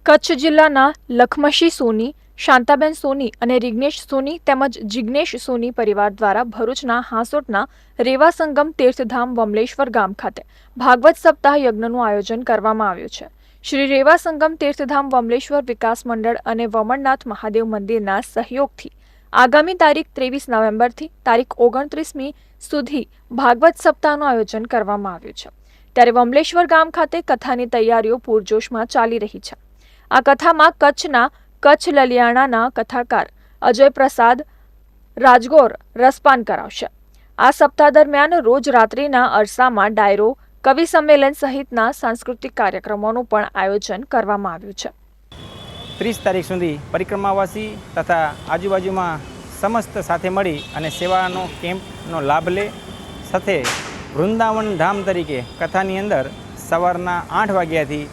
કચ્છ જિલ્લાના લખમશી સોની, શાંતાબેન સોની અને રિગ્નેશ સોની તેમજ જિગ્નેશ સોની પરિવાર દ્વારા ભરૂચના હાંસોટના રેવા સંગમ તીર્થધામ વમલેશ્વર ગામ ખાતે ભાગવત સપ્તાહ યજ્ઞનું આયોજન કરવામાં આવ્યું છે. શ્રી રેવા સંગમ તીર્થધામ વમલેશ્વર વિકાસ મંડળ અને વમણનાથ મહાદેવ મંદિરના સહયોગથી આગામી તારીખ 23 નવેમ્બરથી તારીખ 29મી સુધી ભાગવત સપ્તાહનું આયોજન કરવામાં આવ્યું છે. ત્યારે વમલેશ્વર ગામ ખાતે કથાની તૈયારીઓ પૂરજોશમાં ચાલી રહી છે. આ કથામાં કચ્છના કચ્છ લલિયાણાના કથાકાર અજય પ્રસાદ રાજગોર રસપાન કરાવશે. આ સપ્તાહ દરમિયાન રોજ રાત્રિના અરસામાં ડાયરો, કવિ સંમેલન સહિતના સાંસ્કૃતિક કાર્યક્રમોનું પણ આયોજન કરવામાં આવ્યું છે. 30 તારીખ સુધી પરિક્રમાવાસી તથા આજુબાજુમાં સમસ્ત સાથે મળી અને સેવાનો કેમ્પનો લાભ લે. સાથે વૃંદાવન ધામ તરીકે કથાની અંદર સવારના 8 વાગ્યાથી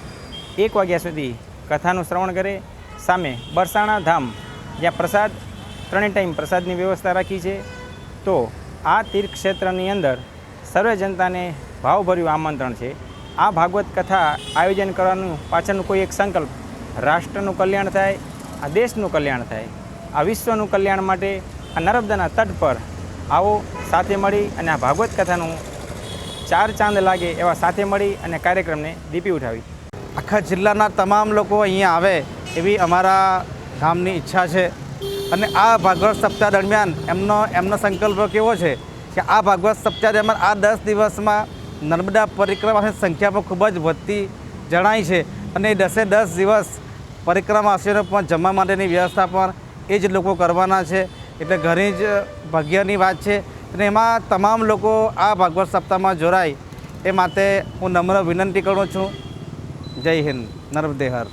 1 વાગ્યા સુધી કથાનું શ્રવણ કરે. સામે બરસાણા ધામ જ્યાં પ્રસાદ 3 ટાઈમ પ્રસાદની વ્યવસ્થા રાખી છે. તો આ તીર્થક્ષેત્રની અંદર સર્વે જનતાને ભાવભર્યું આમંત્રણ છે. આ ભાગવત કથા આયોજન કરવાનું પાછળનું કોઈ એક સંકલ્પ રાષ્ટ્રનું કલ્યાણ થાય, આ દેશનું કલ્યાણ થાય, આ વિશ્વનું કલ્યાણ માટે આ નર્મદાના તટ પર આવો સાથે મળી અને આ ભાગવત કથાનું 4 ચાંદ લાગે એવા સાથે મળી અને કાર્યક્રમને દીપી ઉઠાવી. આખા જિલ્લાના તમામ લોકો અહીંયા આવે એવી અમારા ગામની ઈચ્છા છે. અને આ ભાગવત સપ્તાહ દરમિયાન એમનો સંકલ્પ કેવો છે કે આ ભાગવત સપ્તાહ દરમિયાન આ 10 દિવસમાં નર્મદા પરિક્રમાની સંખ્યા પણ ખૂબ જ વધતી જણાય છે. અને 10 દિવસ પરિક્રમાવાસીઓને પણ જમવા માટેની વ્યવસ્થા પણ એ જ લોકો કરવાના છે. એટલે ઘણી જ ભાગ્યની વાત છે. અને એમાં તમામ લોકો આ ભાગવત સપ્તાહમાં જોડાય એ માટે હું નમ્ર વિનંતી કરું છું. જય હિન્દ, નર્મદે હર.